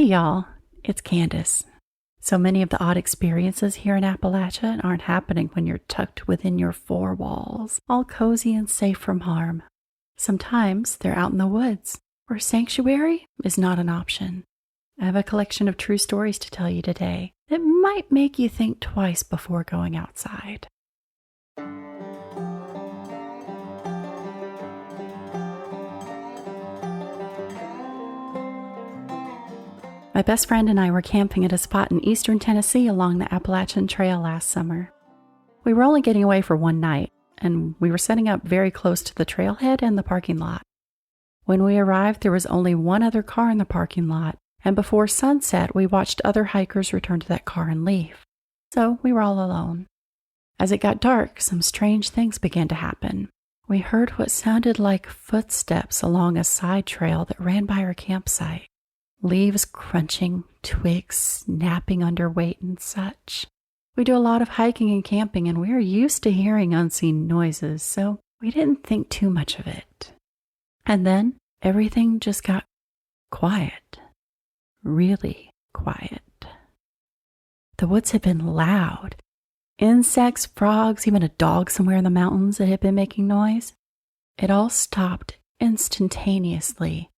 y'all, it's Candace. So many of the odd experiences here in Appalachia aren't happening when you're tucked within your four walls, all cozy and safe from harm. Sometimes they're out in the woods, where sanctuary is not an option. I have a collection of true stories to tell you today that might make you think twice before going outside. My best friend and I were camping at a spot in eastern Tennessee along the Appalachian Trail last summer. We were only getting away for one night, and we were setting up very close to the trailhead and the parking lot. When we arrived, there was only one other car in the parking lot, and before sunset, we watched other hikers return to that car and leave. So we were all alone. As it got dark, some strange things began to happen. We heard what sounded like footsteps along a side trail that ran by our campsite. Leaves crunching, twigs snapping under weight and such. We do a lot of hiking and camping, and we're used to hearing unseen noises, so we didn't think too much of it. And then everything just got quiet. Really quiet. The woods had been loud. Insects, frogs, even a dog somewhere in the mountains that had been making noise. It all stopped instantaneously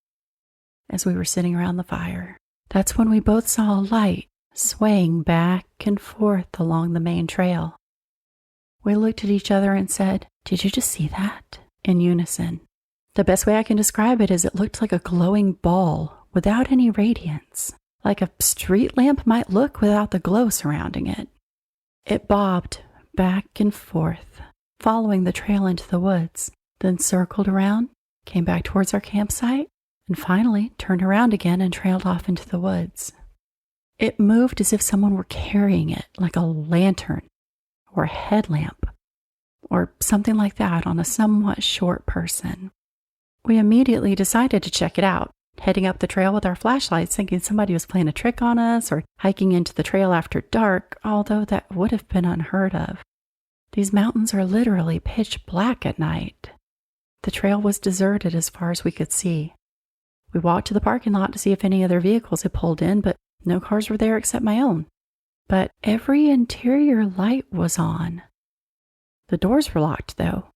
as we were sitting around the fire. That's when we both saw a light swaying back and forth along the main trail. We looked at each other and said, "Did you just see that?" in unison. The best way I can describe it is it looked like a glowing ball without any radiance, like a street lamp might look without the glow surrounding it. It bobbed back and forth, following the trail into the woods, then circled around, came back towards our campsite, and finally turned around again and trailed off into the woods. It moved as if someone were carrying it, like a lantern or a headlamp or something like that on a somewhat short person. We immediately decided to check it out, heading up the trail with our flashlights, thinking somebody was playing a trick on us or hiking into the trail after dark, although that would have been unheard of. These mountains are literally pitch black at night. The trail was deserted as far as we could see. We walked to the parking lot to see if any other vehicles had pulled in, but no cars were there except my own. But every interior light was on. The doors were locked, though.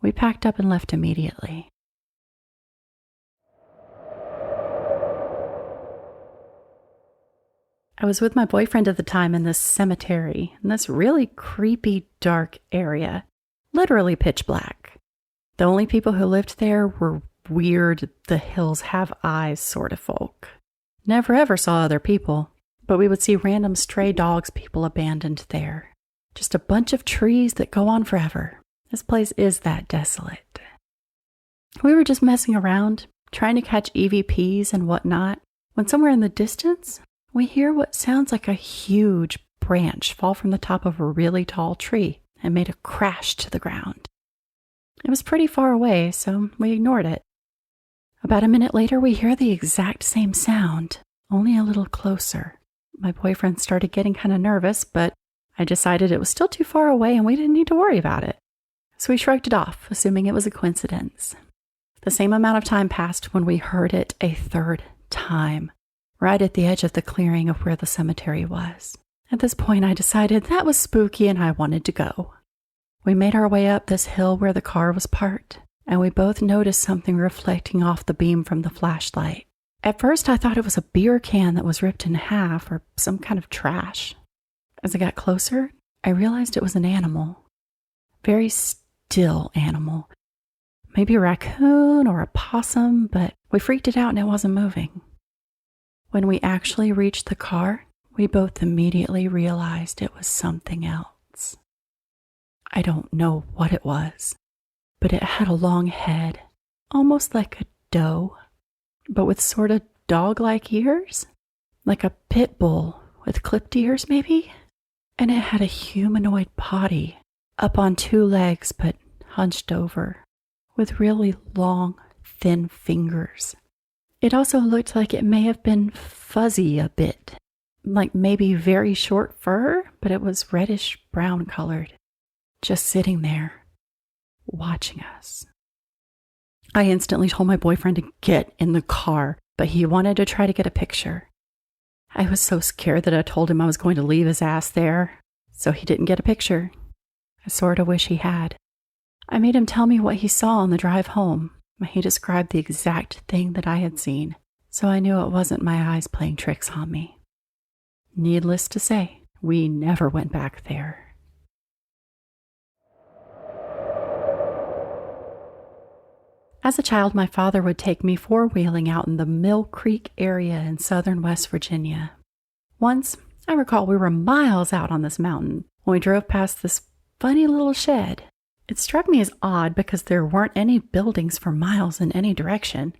We packed up and left immediately. I was with my boyfriend at the time in this cemetery, in this really creepy, dark area, literally pitch black. The only people who lived there were weird, the hills have eyes sort of folk. Never ever saw other people, but we would see random stray dogs people abandoned there. Just a bunch of trees that go on forever. This place is that desolate. We were just messing around, trying to catch EVPs and whatnot, when somewhere in the distance, we hear what sounds like a huge branch fall from the top of a really tall tree and made a crash to the ground. It was pretty far away, so we ignored it. About a minute later, we hear the exact same sound, only a little closer. My boyfriend started getting kind of nervous, but I decided it was still too far away and we didn't need to worry about it. So we shrugged it off, assuming it was a coincidence. The same amount of time passed when we heard it a third time, right at the edge of the clearing of where the cemetery was. At this point, I decided that was spooky and I wanted to go. We made our way up this hill where the car was parked, and we both noticed something reflecting off the beam from the flashlight. At first, I thought it was a beer can that was ripped in half or some kind of trash. As I got closer, I realized it was an animal. Very still animal. Maybe a raccoon or a possum, but we freaked it out and it wasn't moving. When we actually reached the car, we both immediately realized it was something else. I don't know what it was, but it had a long head, almost like a doe, but with sort of dog-like ears, like a pit bull with clipped ears maybe, and it had a humanoid body, up on two legs but hunched over, with really long, thin fingers. It also looked like it may have been fuzzy a bit, like maybe very short fur, but it was reddish-brown colored, just sitting there, watching us. I instantly told my boyfriend to get in the car. but he wanted to try to get a picture. I was so scared that I told him I was going to leave his ass there, so he didn't get a picture. I sort of wish he had. I made him tell me what he saw on the drive home. He described the exact thing that I had seen, so I knew it wasn't my eyes playing tricks on me. Needless to say, we never went back there. As a child, my father would take me four-wheeling out in the Mill Creek area in southern West Virginia. Once, I recall we were miles out on this mountain when we drove past this funny little shed. It struck me as odd because there weren't any buildings for miles in any direction,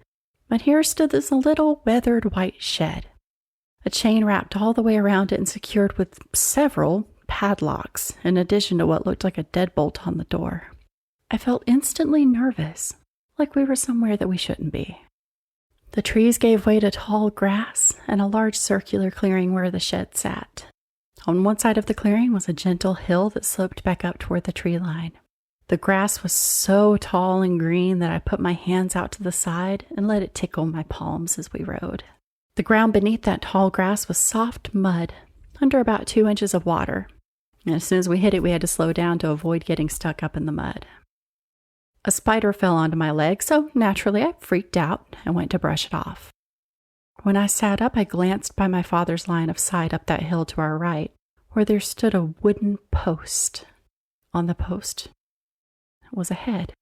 but here stood this little weathered white shed. A chain wrapped all the way around it and secured with several padlocks, in addition to what looked like a deadbolt on the door. I felt instantly nervous, like we were somewhere that we shouldn't be. The trees gave way to tall grass and a large circular clearing where the shed sat. On one side of the clearing was a gentle hill that sloped back up toward the tree line. The grass was so tall and green that I put my hands out to the side and let it tickle my palms as we rode. The ground beneath that tall grass was soft mud, under about 2 inches of water, and as soon as we hit it, we had to slow down to avoid getting stuck up in the mud. A spider fell onto my leg, so naturally I freaked out and went to brush it off. When I sat up, I glanced by my father's line of sight up that hill to our right, where there stood a wooden post. On the post was a head.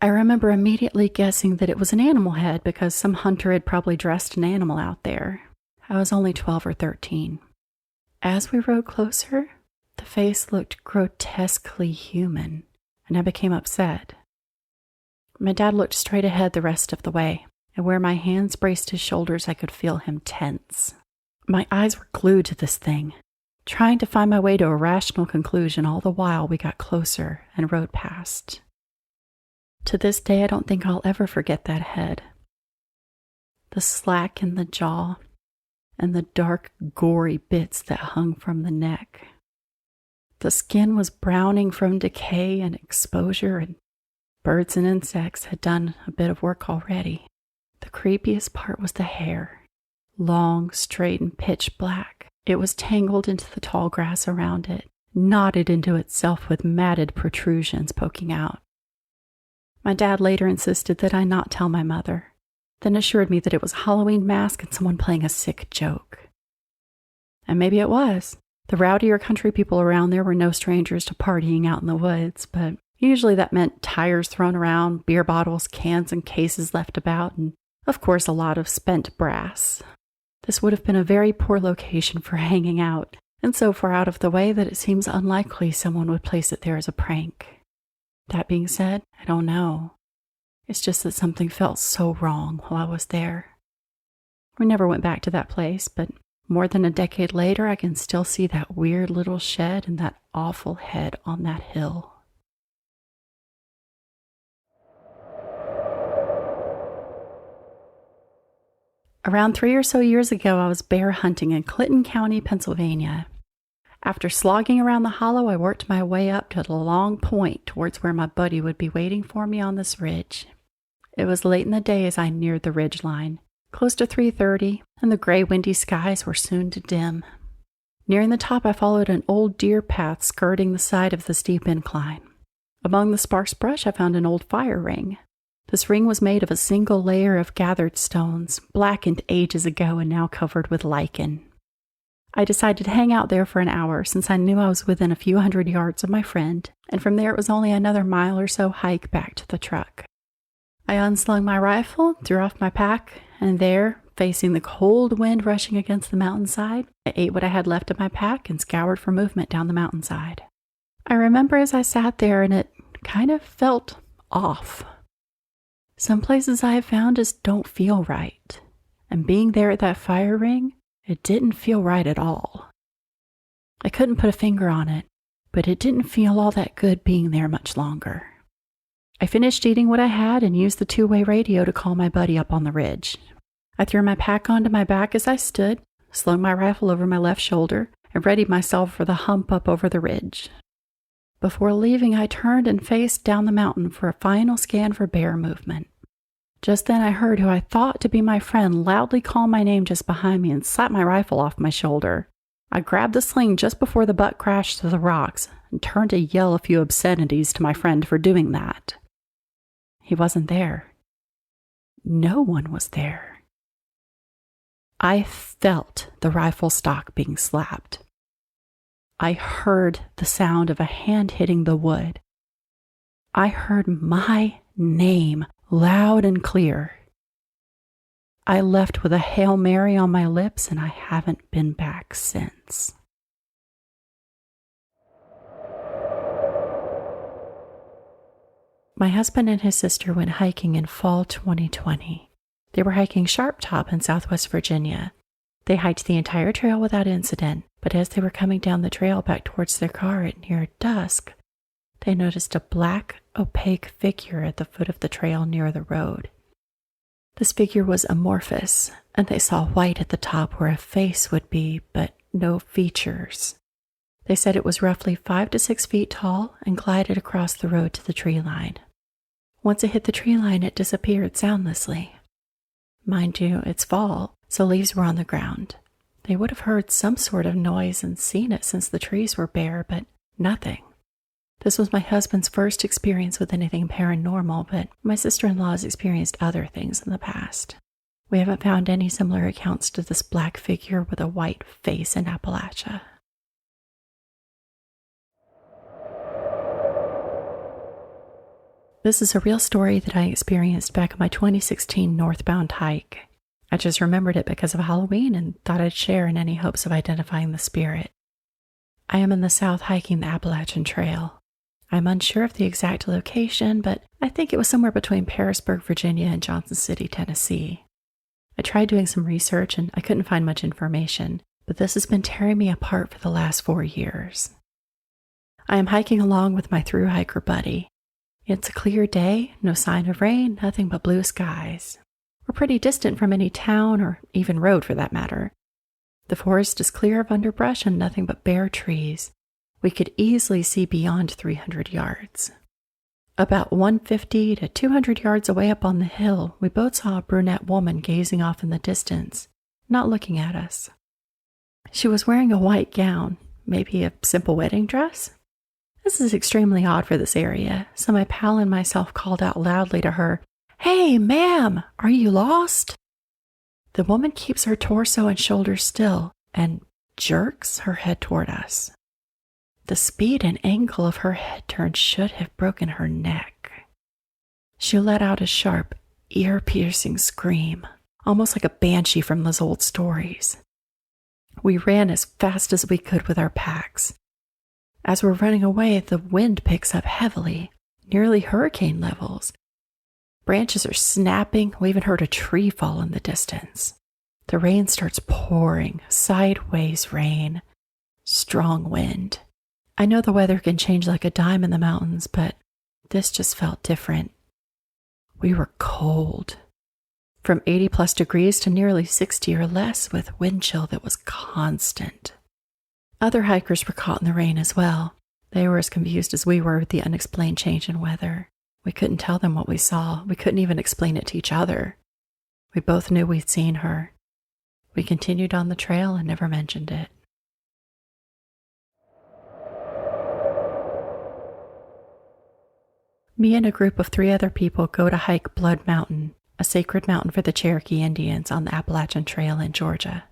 I remember immediately guessing that it was an animal head because some hunter had probably dressed an animal out there. I was only 12 or 13. As we rode closer, the face looked grotesquely human, and I became upset. My dad looked straight ahead the rest of the way, and where my hands braced his shoulders, I could feel him tense. My eyes were glued to this thing, trying to find my way to a rational conclusion all the while we got closer and rode past. To this day, I don't think I'll ever forget that head. The slack in the jaw and the dark, gory bits that hung from the neck. The skin was browning from decay and exposure, and birds and insects had done a bit of work already. The creepiest part was the hair. Long, straight, and pitch black. It was tangled into the tall grass around it, knotted into itself with matted protrusions poking out. My dad later insisted that I not tell my mother, then assured me that it was a Halloween mask and someone playing a sick joke. And maybe it was. The rowdier country people around there were no strangers to partying out in the woods, but usually that meant tires thrown around, beer bottles, cans, and cases left about, and of course a lot of spent brass. This would have been a very poor location for hanging out, and so far out of the way that it seems unlikely someone would place it there as a prank. That being said, I don't know. It's just that something felt so wrong while I was there. We never went back to that place, but more than a decade later, I can still see that weird little shed and that awful head on that hill. Around 3 or so years ago, I was bear hunting in Clinton County, Pennsylvania. After slogging around the hollow, I worked my way up to the long point towards where my buddy would be waiting for me on this ridge. It was late in the day as I neared the ridge line, close to 3:30, and the gray, windy skies were soon to dim. Nearing the top, I followed an old deer path skirting the side of the steep incline. Among the sparse brush, I found an old fire ring. This ring was made of a single layer of gathered stones, blackened ages ago and now covered with lichen. I decided to hang out there for an hour since I knew I was within a few hundred yards of my friend, and from there it was only another mile or so hike back to the truck. I unslung my rifle, threw off my pack, and there, facing the cold wind rushing against the mountainside, I ate what I had left of my pack and scoured for movement down the mountainside. I remember as I sat there and it kind of felt off. Some places I have found just don't feel right, and being there at that fire ring, it didn't feel right at all. I couldn't put a finger on it, but it didn't feel all that good being there much longer. I finished eating what I had and used the two-way radio to call my buddy up on the ridge. I threw my pack onto my back as I stood, slung my rifle over my left shoulder, and readied myself for the hump up over the ridge. Before leaving, I turned and faced down the mountain for a final scan for bear movement. Just then I heard who I thought to be my friend loudly call my name just behind me and slap my rifle off my shoulder. I grabbed the sling just before the butt crashed to the rocks and turned to yell a few obscenities to my friend for doing that. He wasn't there. No one was there. I felt the rifle stock being slapped. I heard the sound of a hand hitting the wood. I heard my name loud and clear. I left with a Hail Mary on my lips, and I haven't been back since. My husband and his sister went hiking in fall 2020. They were hiking Sharp Top in Southwest Virginia. They hiked the entire trail without incident, but as they were coming down the trail back towards their car at near dusk, they noticed a black, opaque figure at the foot of the trail near the road. This figure was amorphous, and they saw white at the top where a face would be, but no features. They said it was roughly 5 to 6 feet tall and glided across the road to the tree line. Once it hit the tree line, it disappeared soundlessly. Mind you, it's fall, so leaves were on the ground. They would have heard some sort of noise and seen it since the trees were bare, but nothing. This was my husband's first experience with anything paranormal, but my sister-in-law has experienced other things in the past. We haven't found any similar accounts to this black figure with a white face in Appalachia. This is a real story that I experienced back on my 2016 northbound hike. I just remembered it because of Halloween and thought I'd share in any hopes of identifying the spirit. I am in the south hiking the Appalachian Trail. I'm unsure of the exact location, but I think it was somewhere between Parisburg, Virginia and Johnson City, Tennessee. I tried doing some research and I couldn't find much information, but this has been tearing me apart for the last 4 years. I am hiking along with my thru-hiker buddy. It's a clear day, no sign of rain, nothing but blue skies. We're pretty distant from any town or even road for that matter. The forest is clear of underbrush and nothing but bare trees. We could easily see beyond 300 yards. About 150 to 200 yards away up on the hill, we both saw a brunette woman gazing off in the distance, not looking at us. She was wearing a white gown, maybe a simple wedding dress. This is extremely odd for this area, so my pal and myself called out loudly to her, "Hey, ma'am, are you lost?" The woman keeps her torso and shoulders still and jerks her head toward us. The speed and angle of her head turn should have broken her neck. She let out a sharp, ear-piercing scream, almost like a banshee from those old stories. We ran as fast as we could with our packs. As we're running away, the wind picks up heavily, nearly hurricane levels. Branches are snapping. We even heard a tree fall in the distance. The rain starts pouring, sideways rain, strong wind. I know the weather can change like a dime in the mountains, but this just felt different. We were cold. From 80 plus degrees to nearly 60 or less with wind chill that was constant. Other hikers were caught in the rain as well. They were as confused as we were with the unexplained change in weather. We couldn't tell them what we saw. We couldn't even explain it to each other. We both knew we'd seen her. We continued on the trail and never mentioned it. Me and a group of 3 other people go to hike Blood Mountain, a sacred mountain for the Cherokee Indians on the Appalachian Trail in Georgia.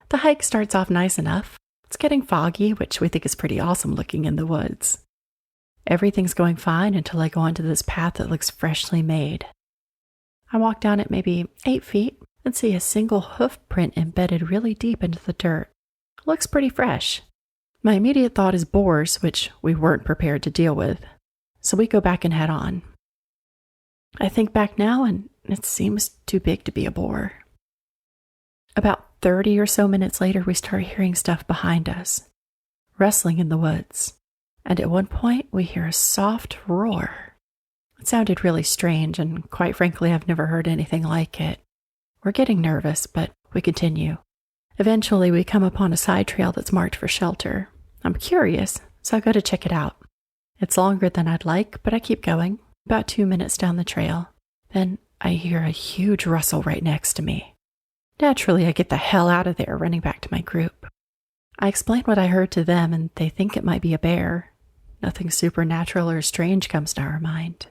The hike starts off nice enough. It's getting foggy, which we think is pretty awesome looking in the woods. Everything's going fine until I go onto this path that looks freshly made. I walk down it maybe 8 feet and see a single hoof print embedded really deep into the dirt. It looks pretty fresh. My immediate thought is boars, which we weren't prepared to deal with. So we go back and head on. I think back now and it seems too big to be a boar. About 30 or so minutes later, we start hearing stuff behind us, rustling in the woods. And at one point, we hear a soft roar. It sounded really strange, and quite frankly, I've never heard anything like it. We're getting nervous, but we continue. Eventually, we come upon a side trail that's marked for shelter. I'm curious, so I go to check it out. It's longer than I'd like, but I keep going, about 2 minutes down the trail. Then I hear a huge rustle right next to me. Naturally, I get the hell out of there, running back to my group. I explain what I heard to them, and they think it might be a bear. Nothing supernatural or strange comes to our mind.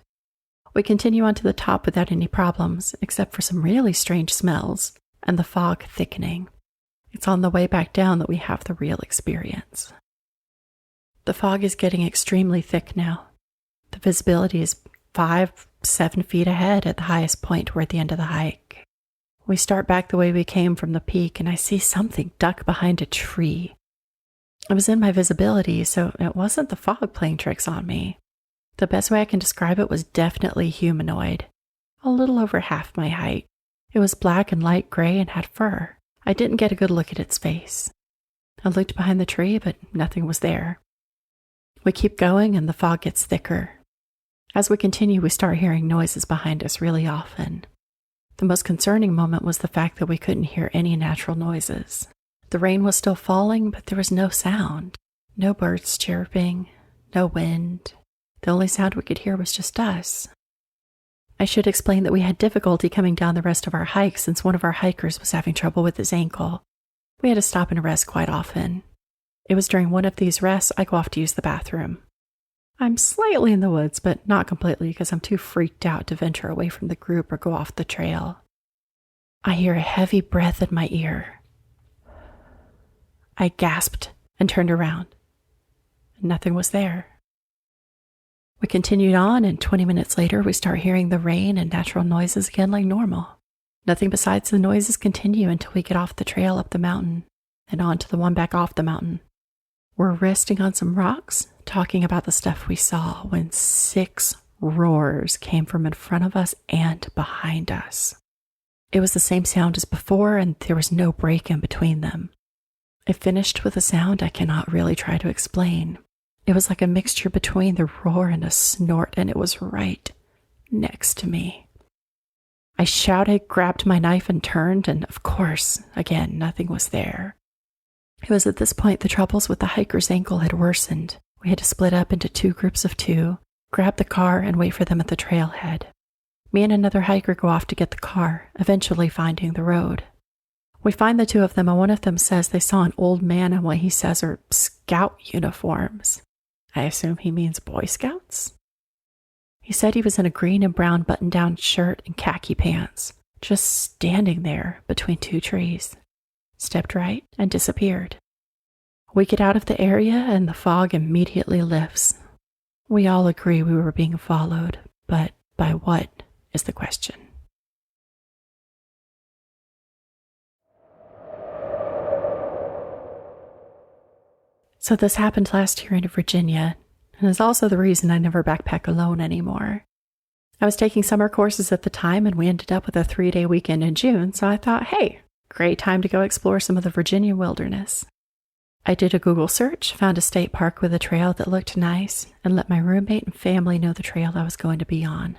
We continue on to the top without any problems, except for some really strange smells and the fog thickening. It's on the way back down that we have the real experience. The fog is getting extremely thick now. The visibility is 5-7 feet ahead at the highest point toward the end of the hike. We start back the way we came from the peak, and I see something duck behind a tree. It was in my visibility, so it wasn't the fog playing tricks on me. The best way I can describe it was definitely humanoid, a little over half my height. It was black and light gray and had fur. I didn't get a good look at its face. I looked behind the tree, but nothing was there. We keep going, and the fog gets thicker. As we continue, we start hearing noises behind us really often. The most concerning moment was the fact that we couldn't hear any natural noises. The rain was still falling, but there was no sound. No birds chirping, no wind. The only sound we could hear was just us. I should explain that we had difficulty coming down the rest of our hike since one of our hikers was having trouble with his ankle. We had to stop and rest quite often. It was during one of these rests I go off to use the bathroom. I'm slightly in the woods, but not completely because I'm too freaked out to venture away from the group or go off the trail. I hear a heavy breath in my ear. I gasped and turned around. Nothing was there. We continued on, and 20 minutes later, we start hearing the rain and natural noises again like normal. Nothing besides the noises continue until we get off the trail up the mountain and on to the one back off the mountain. We're resting on some rocks, talking about the stuff we saw when 6 roars came from in front of us and behind us. It was the same sound as before, and there was no break in between them. It finished with a sound I cannot really try to explain. It was like a mixture between the roar and a snort, and it was right next to me. I shouted, grabbed my knife, and turned, and of course, again, nothing was there. It was at this point the troubles with the hiker's ankle had worsened. We had to split up into 2 groups of 2, grab the car, and wait for them at the trailhead. Me and another hiker go off to get the car, eventually finding the road. We find the 2 of them, and one of them says they saw an old man in what he says are scout uniforms. I assume he means Boy Scouts? He said he was in a green and brown button-down shirt and khaki pants, just standing there between 2 trees. Stepped right and disappeared. We get out of the area and the fog immediately lifts. We all agree we were being followed, but by what is the question. So this happened last year in Virginia, and is also the reason I never backpack alone anymore. I was taking summer courses at the time, and we ended up with a 3-day weekend in June, so I thought, hey, great time to go explore some of the Virginia wilderness. I did a Google search, found a state park with a trail that looked nice, and let my roommate and family know the trail I was going to be on.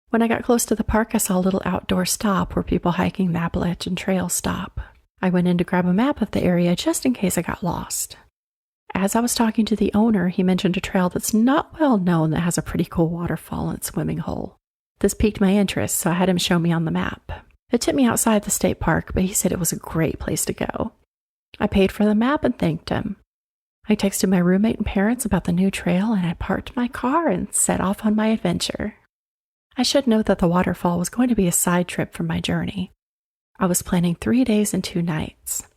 When I got close to the park, I saw a little outdoor stop where people hiking the Appalachian Trail stop. I went in to grab a map of the area just in case I got lost. As I was talking to the owner, he mentioned a trail that's not well known that has a pretty cool waterfall and swimming hole. This piqued my interest, so I had him show me on the map. It took me outside the state park, but he said it was a great place to go. I paid for the map and thanked him. I texted my roommate and parents about the new trail, and I parked my car and set off on my adventure. I should note that the waterfall was going to be a side trip from my journey. I was planning 3 days and 2 nights.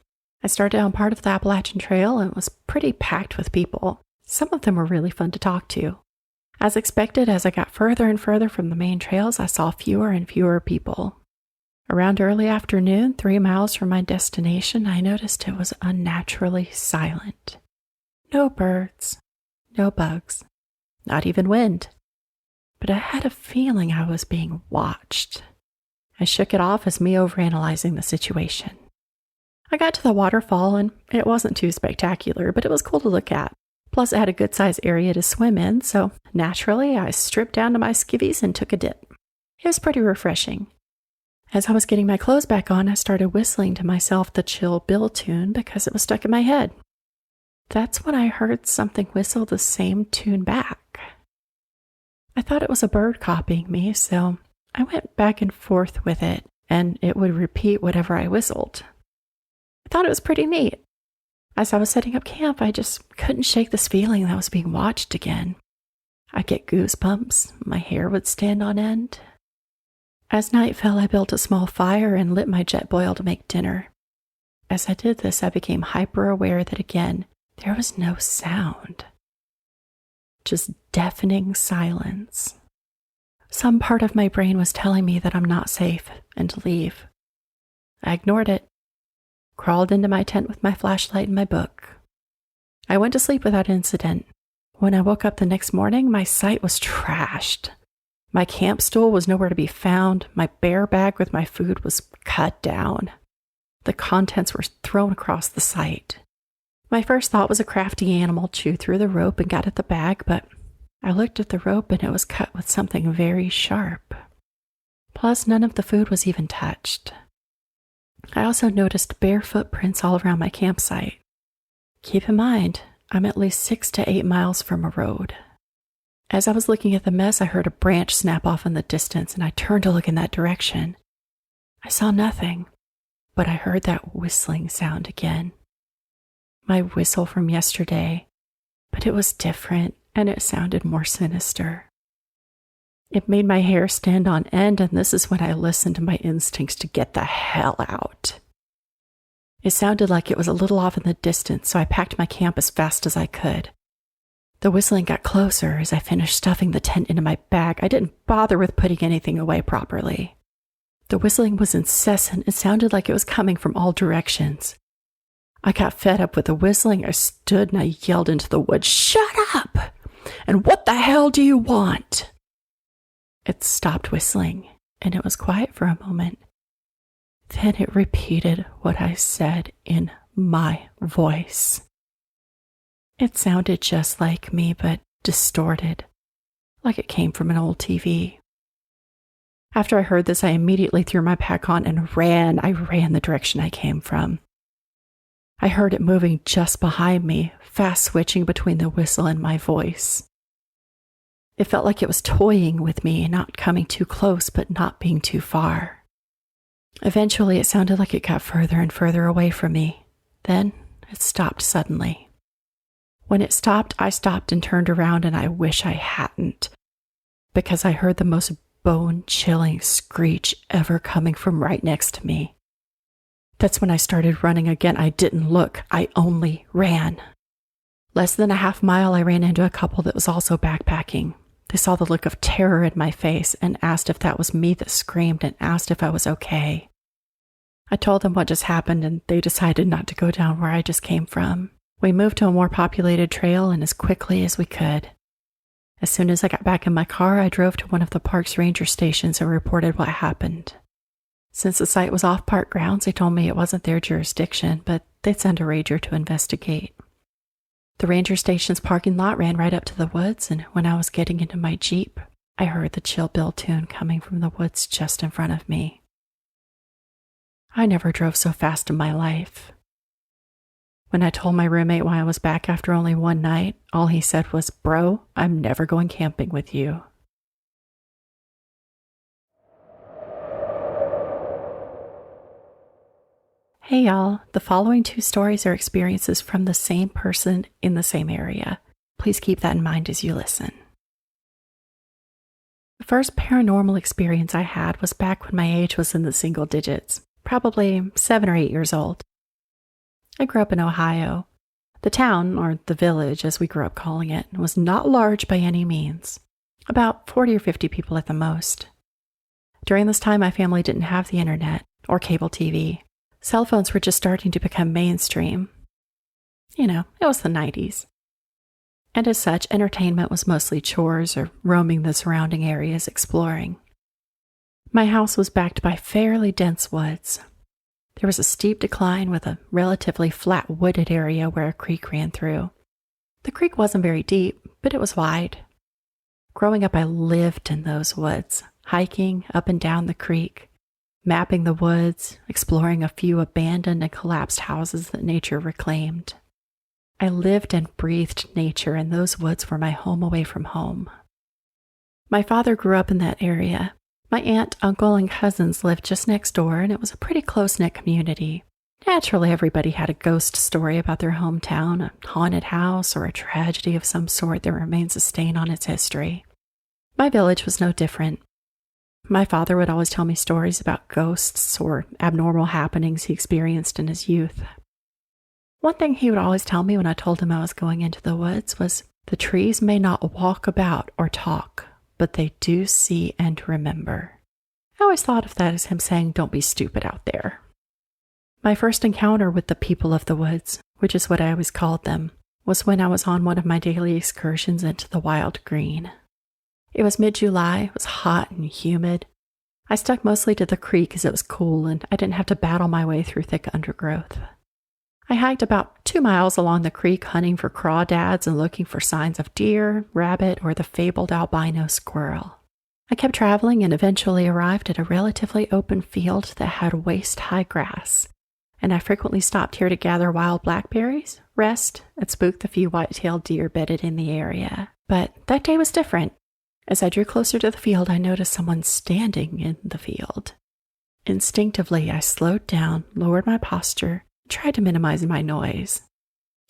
I started on part of the Appalachian Trail and it was pretty packed with people. Some of them were really fun to talk to. As expected, as I got further and further from the main trails, I saw fewer and fewer people. Around early afternoon, 3 miles from my destination, I noticed it was unnaturally silent. No birds, no bugs, not even wind. But I had a feeling I was being watched. I shook it off as me overanalyzing the situation. I got to the waterfall and it wasn't too spectacular, but it was cool to look at. Plus, it had a good-sized area to swim in, so naturally, I stripped down to my skivvies and took a dip. It was pretty refreshing. As I was getting my clothes back on, I started whistling to myself the Chill Bill tune because it was stuck in my head. That's when I heard something whistle the same tune back. I thought it was a bird copying me, so I went back and forth with it, and it would repeat whatever I whistled. I thought it was pretty neat. As I was setting up camp, I just couldn't shake this feeling that I was being watched again. I'd get goosebumps, my hair would stand on end. As night fell, I built a small fire and lit my jet boil to make dinner. As I did this, I became hyper-aware that again, there was no sound. Just deafening silence. Some part of my brain was telling me that I'm not safe and to leave. I ignored it, crawled into my tent with my flashlight and my book. I went to sleep without incident. When I woke up the next morning, my sight was trashed. My camp stool was nowhere to be found. My bear bag with my food was cut down. The contents were thrown across the site. My first thought was a crafty animal chewed through the rope and got at the bag, but I looked at the rope and it was cut with something very sharp. Plus, none of the food was even touched. I also noticed bare footprints all around my campsite. Keep in mind, I'm at least 6 to 8 miles from a road. As I was looking at the mess, I heard a branch snap off in the distance, and I turned to look in that direction. I saw nothing, but I heard that whistling sound again. My whistle from yesterday, but it was different, and it sounded more sinister. It made my hair stand on end, and this is when I listened to my instincts to get the hell out. It sounded like it was a little off in the distance, so I packed my camp as fast as I could. The whistling got closer as I finished stuffing the tent into my bag. I didn't bother with putting anything away properly. The whistling was incessant. It sounded like it was coming from all directions. I got fed up with the whistling. I stood and I yelled into the woods, "Shut up! And what the hell do you want?" It stopped whistling, and it was quiet for a moment. Then it repeated what I said in my voice. It sounded just like me, but distorted, like it came from an old TV. After I heard this, I immediately threw my pack on and ran. I ran the direction I came from. I heard it moving just behind me, fast switching between the whistle and my voice. It felt like it was toying with me, not coming too close, but not being too far. Eventually, it sounded like it got further and further away from me. Then, it stopped suddenly. When it stopped, I stopped and turned around, and I wish I hadn't, because I heard the most bone-chilling screech ever coming from right next to me. That's when I started running again. I didn't look. I only ran. Less than a half mile, I ran into a couple that was also backpacking. They saw the look of terror in my face and asked if that was me that screamed and asked if I was okay. I told them what just happened, and they decided not to go down where I just came from. We moved to a more populated trail and as quickly as we could. As soon as I got back in my car, I drove to one of the park's ranger stations and reported what happened. Since the site was off park grounds, they told me it wasn't their jurisdiction, but they'd send a ranger to investigate. The ranger station's parking lot ran right up to the woods, and when I was getting into my Jeep, I heard the Chill Bill tune coming from the woods just in front of me. I never drove so fast in my life. When I told my roommate why I was back after only one night, all he said was, "Bro, I'm never going camping with you." Hey y'all, the following 2 stories are experiences from the same person in the same area. Please keep that in mind as you listen. The first paranormal experience I had was back when my age was in the single digits, probably 7 or 8 years old. I grew up in Ohio. The town, or the village as we grew up calling it, was not large by any means. About 40 or 50 people at the most. During this time, my family didn't have the internet or cable TV. Cell phones were just starting to become mainstream. You know, it was the 90s. And as such, entertainment was mostly chores or roaming the surrounding areas exploring. My house was backed by fairly dense woods. There was a steep decline with a relatively flat wooded area where a creek ran through. The creek wasn't very deep, but it was wide. Growing up, I lived in those woods, hiking up and down the creek, mapping the woods, exploring a few abandoned and collapsed houses that nature reclaimed. I lived and breathed nature, and those woods were my home away from home. My father grew up in that area. My aunt, uncle, and cousins lived just next door, and it was a pretty close-knit community. Naturally, everybody had a ghost story about their hometown, a haunted house, or a tragedy of some sort that remains a stain on its history. My village was no different. My father would always tell me stories about ghosts or abnormal happenings he experienced in his youth. One thing he would always tell me when I told him I was going into the woods was, "The trees may not walk about or talk, but they do see and remember." I always thought of that as him saying, "Don't be stupid out there." My first encounter with the people of the woods, which is what I always called them, was when I was on one of my daily excursions into the wild green. It was mid-July, it was hot and humid. I stuck mostly to the creek as it was cool and I didn't have to battle my way through thick undergrowth. I hiked about 2 miles along the creek hunting for crawdads and looking for signs of deer, rabbit, or the fabled albino squirrel. I kept traveling and eventually arrived at a relatively open field that had waist-high grass, and I frequently stopped here to gather wild blackberries, rest, and spook the few white-tailed deer bedded in the area. But that day was different. As I drew closer to the field, I noticed someone standing in the field. Instinctively, I slowed down, lowered my posture, and tried to minimize my noise.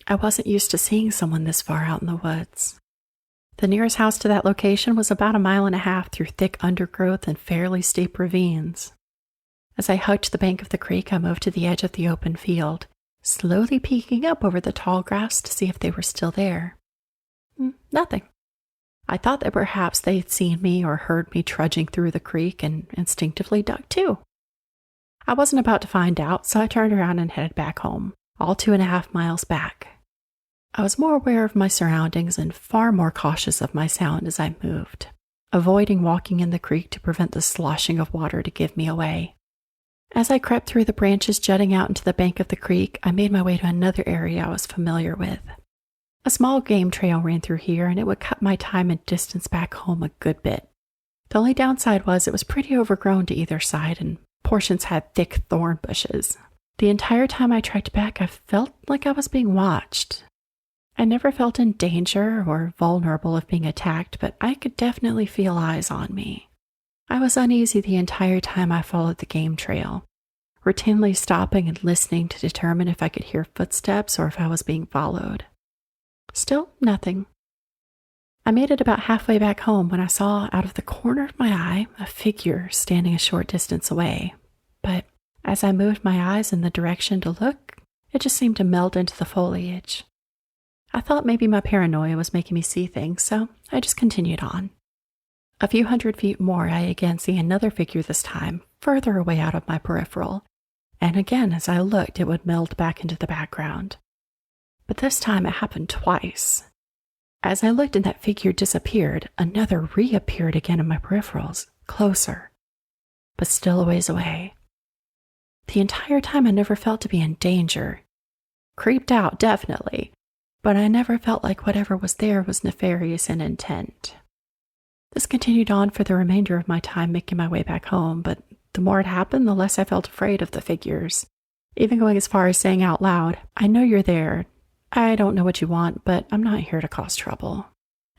I wasn't used to seeing someone this far out in the woods. The nearest house to that location was about 1.5 miles through thick undergrowth and fairly steep ravines. As I hiked the bank of the creek, I moved to the edge of the open field, slowly peeking up over the tall grass to see if they were still there. Nothing. I thought that perhaps they had seen me or heard me trudging through the creek and instinctively ducked too. I wasn't about to find out, so I turned around and headed back home, all 2.5 miles back. I was more aware of my surroundings and far more cautious of my sound as I moved, avoiding walking in the creek to prevent the sloshing of water to give me away. As I crept through the branches jutting out into the bank of the creek, I made my way to another area I was familiar with. A small game trail ran through here, and it would cut my time and distance back home a good bit. The only downside was it was pretty overgrown to either side, and portions had thick thorn bushes. The entire time I trekked back, I felt like I was being watched. I never felt in danger or vulnerable of being attacked, but I could definitely feel eyes on me. I was uneasy the entire time I followed the game trail, routinely stopping and listening to determine if I could hear footsteps or if I was being followed. Still nothing. I made it about halfway back home when I saw out of the corner of my eye a figure standing a short distance away. But as I moved my eyes in the direction to look, it just seemed to melt into the foliage. I thought maybe my paranoia was making me see things, so I just continued on. A few 100 feet more, I again see another figure this time, further away out of my peripheral, and again as I looked it would meld back into the background. But this time it happened twice. As I looked and that figure disappeared, another reappeared again in my peripherals, closer, but still a ways away. The entire time I never felt to be in danger. Creeped out, definitely, but I never felt like whatever was there was nefarious in intent. This continued on for the remainder of my time making my way back home, but the more it happened, the less I felt afraid of the figures, even going as far as saying out loud, "I know you're there. I don't know what you want, but I'm not here to cause trouble."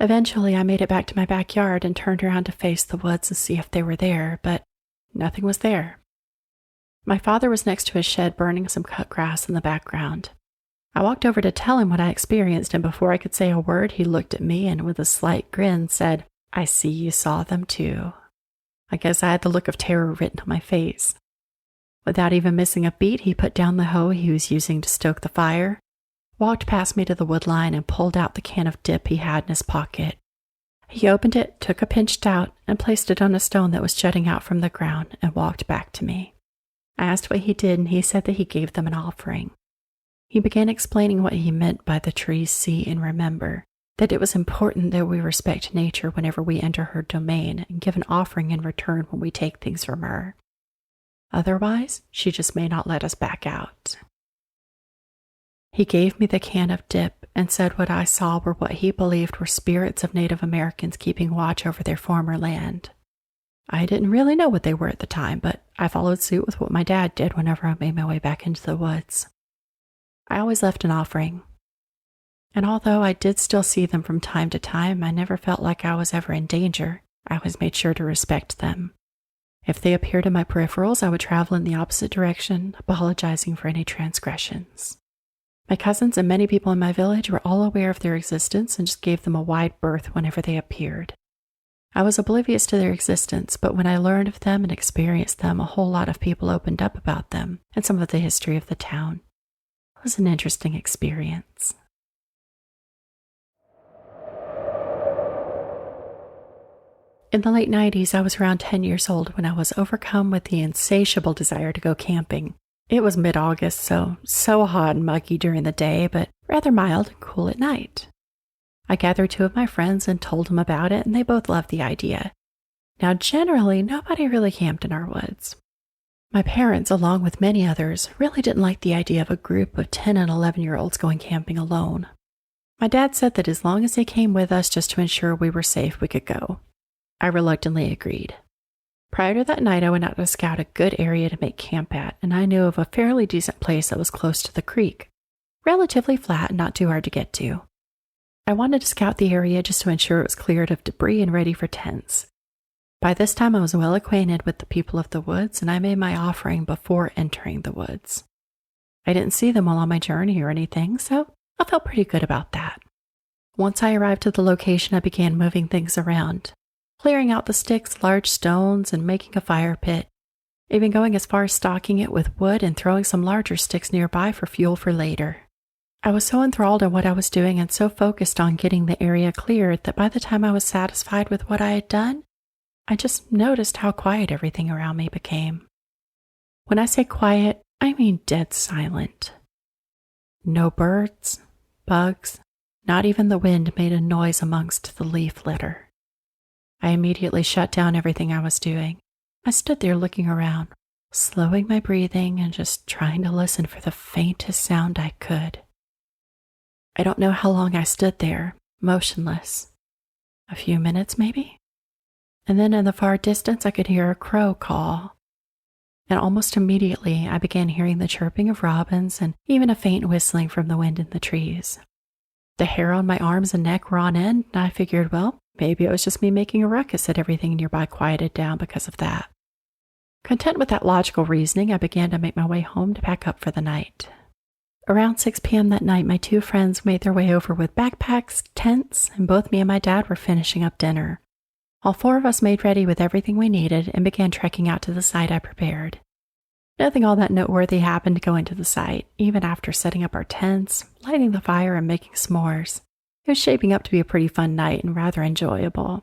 Eventually, I made it back to my backyard and turned around to face the woods and see if they were there, but nothing was there. My father was next to his shed burning some cut grass in the background. I walked over to tell him what I experienced, and before I could say a word, he looked at me and with a slight grin said, "I see you saw them too." I guess I had the look of terror written on my face. Without even missing a beat, he put down the hoe he was using to stoke the fire, walked past me to the wood line, and pulled out the can of dip he had in his pocket. He opened it, took a pinch out, and placed it on a stone that was jutting out from the ground and walked back to me. I asked what he did, and he said that he gave them an offering. He began explaining what he meant by the trees see and remember, that it was important that we respect nature whenever we enter her domain and give an offering in return when we take things from her. Otherwise, she just may not let us back out. He gave me the can of dip and said what I saw were what he believed were spirits of Native Americans keeping watch over their former land. I didn't really know what they were at the time, but I followed suit with what my dad did whenever I made my way back into the woods. I always left an offering. And although I did still see them from time to time, I never felt like I was ever in danger. I always made sure to respect them. If they appeared in my peripherals, I would travel in the opposite direction, apologizing for any transgressions. My cousins and many people in my village were all aware of their existence and just gave them a wide berth whenever they appeared. I was oblivious to their existence, but when I learned of them and experienced them, a whole lot of people opened up about them and some of the history of the town. It was an interesting experience. In the late 90s, I was around 10 years old when I was overcome with the insatiable desire to go camping. It was mid-August, so hot and muggy during the day, but rather mild and cool at night. I gathered 2 of my friends and told them about it, and they both loved the idea. Now, generally, nobody really camped in our woods. My parents, along with many others, really didn't like the idea of a group of 10 and 11-year-olds going camping alone. My dad said that as long as they came with us just to ensure we were safe, we could go. I reluctantly agreed. Prior to that night, I went out to scout a good area to make camp at, and I knew of a fairly decent place that was close to the creek. Relatively flat and not too hard to get to. I wanted to scout the area just to ensure it was cleared of debris and ready for tents. By this time, I was well acquainted with the people of the woods, and I made my offering before entering the woods. I didn't see them while on my journey or anything, so I felt pretty good about that. Once I arrived at the location, I began moving things around, clearing out the sticks, large stones, and making a fire pit, even going as far as stocking it with wood and throwing some larger sticks nearby for fuel for later. I was so enthralled in what I was doing and so focused on getting the area cleared that by the time I was satisfied with what I had done, I just noticed how quiet everything around me became. When I say quiet, I mean dead silent. No birds, bugs, not even the wind made a noise amongst the leaf litter. I immediately shut down everything I was doing. I stood there looking around, slowing my breathing and just trying to listen for the faintest sound I could. I don't know how long I stood there, motionless. A few minutes, maybe? And then in the far distance, I could hear a crow call. And almost immediately, I began hearing the chirping of robins and even a faint whistling from the wind in the trees. The hair on my arms and neck were on end, and I figured, well, maybe it was just me making a ruckus that everything nearby quieted down because of that. Content with that logical reasoning, I began to make my way home to pack up for the night. Around 6 p.m. that night, my 2 friends made their way over with backpacks, tents, and both me and my dad were finishing up dinner. All 4 of us made ready with everything we needed and began trekking out to the site I prepared. Nothing all that noteworthy happened going to the site, even after setting up our tents, lighting the fire, and making s'mores. It was shaping up to be a pretty fun night and rather enjoyable.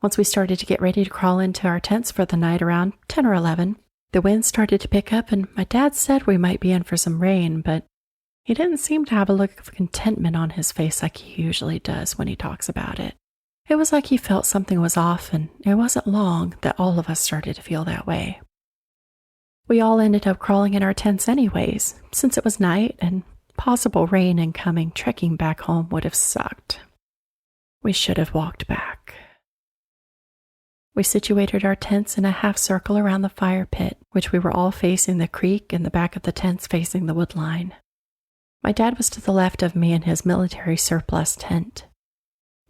Once we started to get ready to crawl into our tents for the night around 10 or 11, the wind started to pick up and my dad said we might be in for some rain, but he didn't seem to have a look of contentment on his face like he usually does when he talks about it. It was like he felt something was off, and it wasn't long that all of us started to feel that way. We all ended up crawling in our tents anyways, since it was night and possible rain incoming. Trekking back home would have sucked. We should have walked back. We situated our tents in a half circle around the fire pit, which we were all facing the creek and the back of the tents facing the wood line. My dad was to the left of me in his military surplus tent.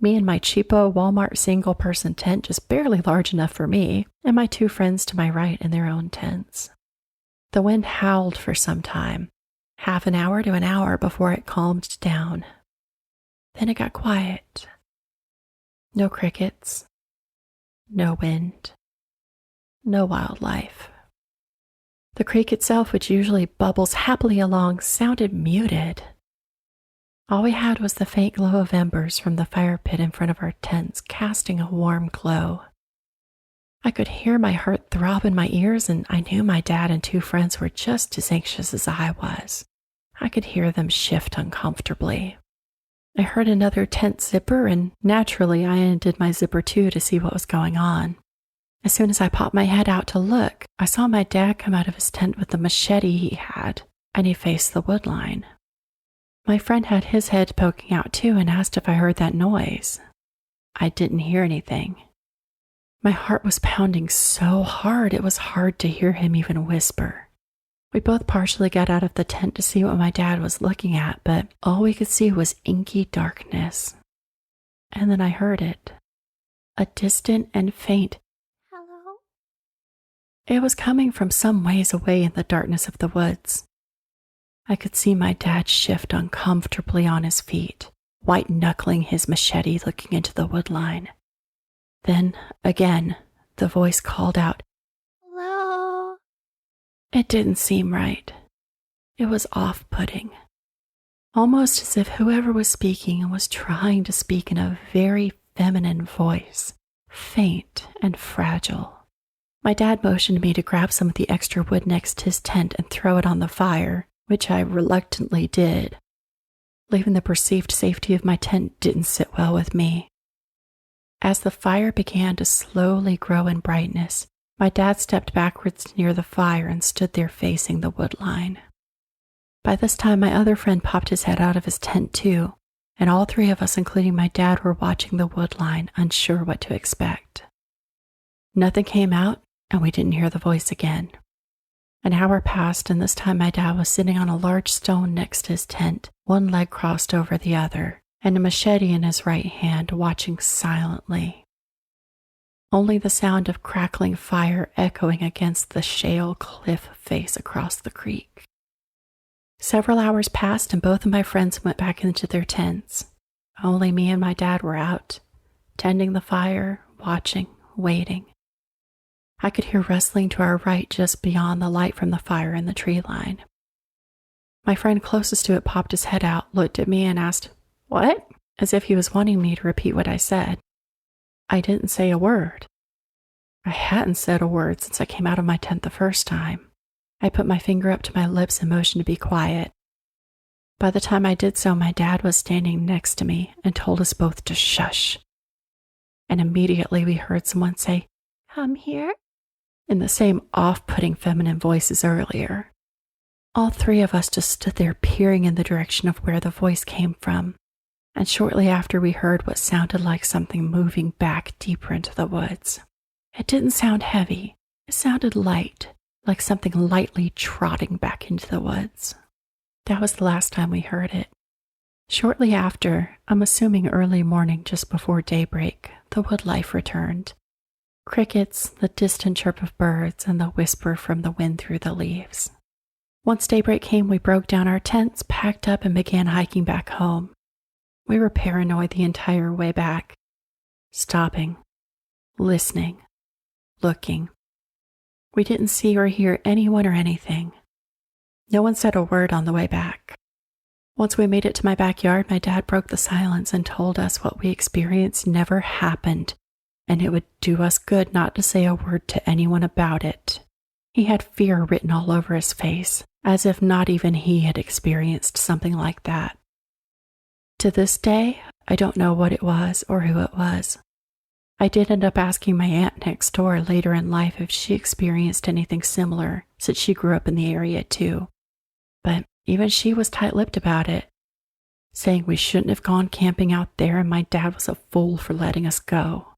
Me in my cheapo Walmart single-person tent just barely large enough for me, and my 2 friends to my right in their own tents. The wind howled for some time, half an hour to an hour before it calmed down. Then it got quiet. No crickets. No wind. No wildlife. The creek itself, which usually bubbles happily along, sounded muted. All we had was the faint glow of embers from the fire pit in front of our tents, casting a warm glow. I could hear my heart throb in my ears, and I knew my dad and 2 friends were just as anxious as I was. I could hear them shift uncomfortably. I heard another tent zipper, and naturally I undid my zipper too to see what was going on. As soon as I popped my head out to look, I saw my dad come out of his tent with the machete he had, and he faced the wood line. My friend had his head poking out too and asked if I heard that noise. I didn't hear anything. My heart was pounding so hard it was hard to hear him even whisper. We both partially got out of the tent to see what my dad was looking at, but all we could see was inky darkness. And then I heard it. A distant and faint, "Hello?" It was coming from some ways away in the darkness of the woods. I could see my dad shift uncomfortably on his feet, white-knuckling his machete looking into the woodline. Then, again, the voice called out, "Hello?" It didn't seem right. It was off-putting. Almost as if whoever was speaking was trying to speak in a very feminine voice, faint and fragile. My dad motioned me to grab some of the extra wood next to his tent and throw it on the fire, which I reluctantly did. Leaving the perceived safety of my tent didn't sit well with me. As the fire began to slowly grow in brightness, my dad stepped backwards near the fire and stood there facing the wood line. By this time, my other friend popped his head out of his tent too, and all three of us, including my dad, were watching the wood line, unsure what to expect. Nothing came out, and we didn't hear the voice again. An hour passed, and this time my dad was sitting on a large stone next to his tent, one leg crossed over the other, and a machete in his right hand, watching silently. Only the sound of crackling fire echoing against the shale cliff face across the creek. Several hours passed and both of my friends went back into their tents. Only me and my dad were out, tending the fire, watching, waiting. I could hear rustling to our right just beyond the light from the fire in the tree line. My friend closest to it popped his head out, looked at me and asked, "What?" as if he was wanting me to repeat what I said. I didn't say a word. I hadn't said a word since I came out of my tent the first time. I put my finger up to my lips and motioned to be quiet. By the time I did so, my dad was standing next to me and told us both to shush. And immediately we heard someone say, "Come here," in the same off-putting feminine voice as earlier. All three of us just stood there peering in the direction of where the voice came from, and shortly after we heard what sounded like something moving back deeper into the woods. It didn't sound heavy. It sounded light, like something lightly trotting back into the woods. That was the last time we heard it. Shortly after, I'm assuming early morning just before daybreak, the wood life returned. Crickets, the distant chirp of birds, and the whisper from the wind through the leaves. Once daybreak came, we broke down our tents, packed up, and began hiking back home. We were paranoid the entire way back, stopping, listening, looking. We didn't see or hear anyone or anything. No one said a word on the way back. Once we made it to my backyard, my dad broke the silence and told us what we experienced never happened, and it would do us good not to say a word to anyone about it. He had fear written all over his face, as if not even he had experienced something like that. To this day, I don't know what it was or who it was. I did end up asking my aunt next door later in life if she experienced anything similar, since she grew up in the area too. But even she was tight-lipped about it, saying we shouldn't have gone camping out there and my dad was a fool for letting us go.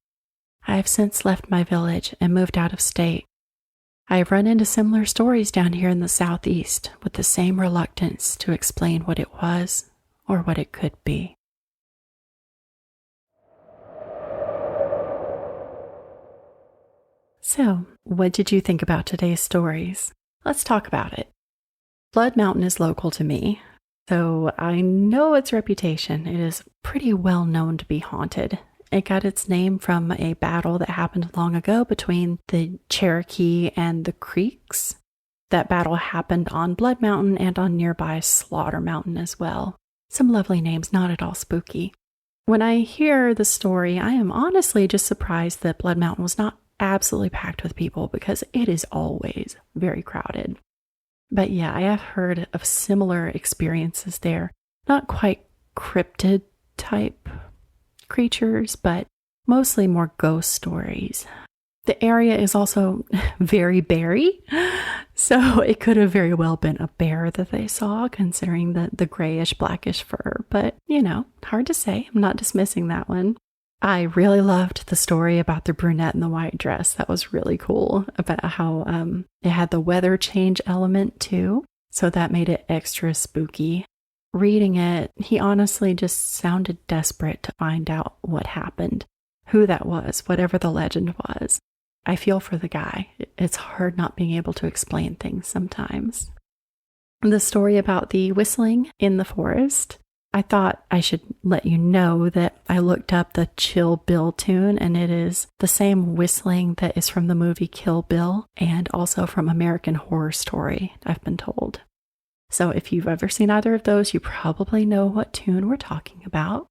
I have since left my village and moved out of state. I have run into similar stories down here in the southeast with the same reluctance to explain what it was or what it could be. So, what did you think about today's stories? Let's talk about it. Blood Mountain is local to me, so I know its reputation. It is pretty well known to be haunted. It got its name from a battle that happened long ago between the Cherokee and the Creeks. That battle happened on Blood Mountain and on nearby Slaughter Mountain as well. Some lovely names, not at all spooky. When I hear the story, I am honestly just surprised that Blood Mountain was not absolutely packed with people because it is always very crowded. But yeah, I have heard of similar experiences there. Not quite cryptid type creatures, but mostly more ghost stories. The area is also very berry, so it could have very well been a bear that they saw, considering the grayish, blackish fur. But, hard to say. I'm not dismissing that one. I really loved the story about the brunette in the white dress. That was really cool, about how it had the weather change element too, so that made it extra spooky. Reading it, he honestly just sounded desperate to find out what happened, who that was, whatever the legend was. I feel for the guy. It's hard not being able to explain things sometimes. The story about the whistling in the forest, I thought I should let you know that I looked up the Chill Bill tune, and it is the same whistling that is from the movie Kill Bill and also from American Horror Story, I've been told. So if you've ever seen either of those, you probably know what tune we're talking about.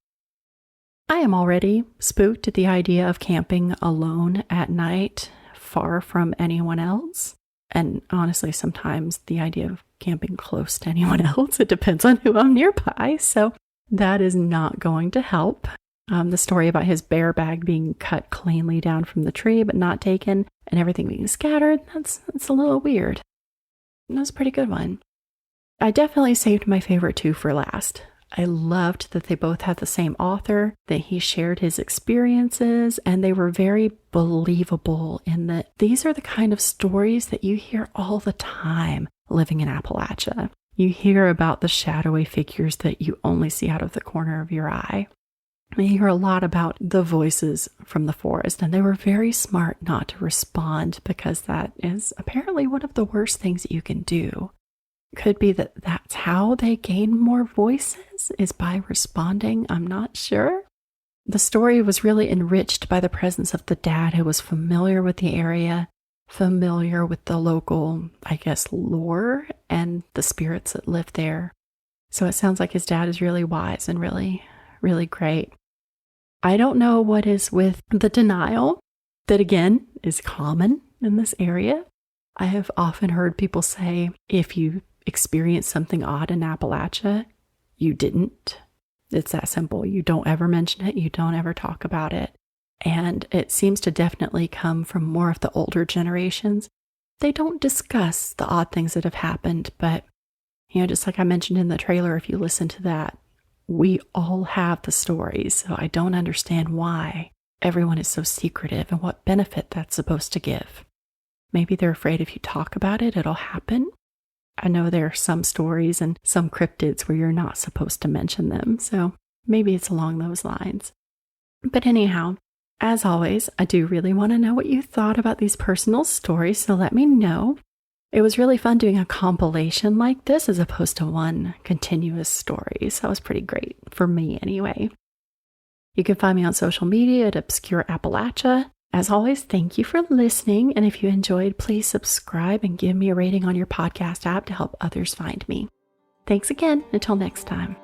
I am already spooked at the idea of camping alone at night, far from anyone else. And honestly, sometimes the idea of camping close to anyone else, it depends on who I'm nearby. So that is not going to help. The story about his bear bag being cut cleanly down from the tree but not taken and everything being scattered, that's a little weird. That was a pretty good one. I definitely saved my favorite two for last. I loved that they both had the same author, that he shared his experiences, and they were very believable in that these are the kind of stories that you hear all the time living in Appalachia. You hear about the shadowy figures that you only see out of the corner of your eye. You hear a lot about the voices from the forest, and they were very smart not to respond because that is apparently one of the worst things that you can do. Could be that that's how they gain more voices, is by responding. I'm not sure. The story was really enriched by the presence of the dad who was familiar with the area, familiar with the local, I guess, lore and the spirits that live there. So it sounds like his dad is really wise and really, really great. I don't know what is with the denial that, again, is common in this area. I have often heard people say, if you experience something odd in Appalachia, you didn't. It's that simple. You don't ever mention it. You don't ever talk about it. And it seems to definitely come from more of the older generations. They don't discuss the odd things that have happened, but, just like I mentioned in the trailer, if you listen to that, we all have the stories. So I don't understand why everyone is so secretive and what benefit that's supposed to give. Maybe they're afraid if you talk about it, it'll happen. I know there are some stories and some cryptids where you're not supposed to mention them, so maybe it's along those lines. But anyhow, as always, I do really want to know what you thought about these personal stories, so let me know. It was really fun doing a compilation like this as opposed to one continuous story, so that was pretty great, for me anyway. You can find me on social media at Obscure Appalachia. As always, thank you for listening, and if you enjoyed, please subscribe and give me a rating on your podcast app to help others find me. Thanks again. Until next time.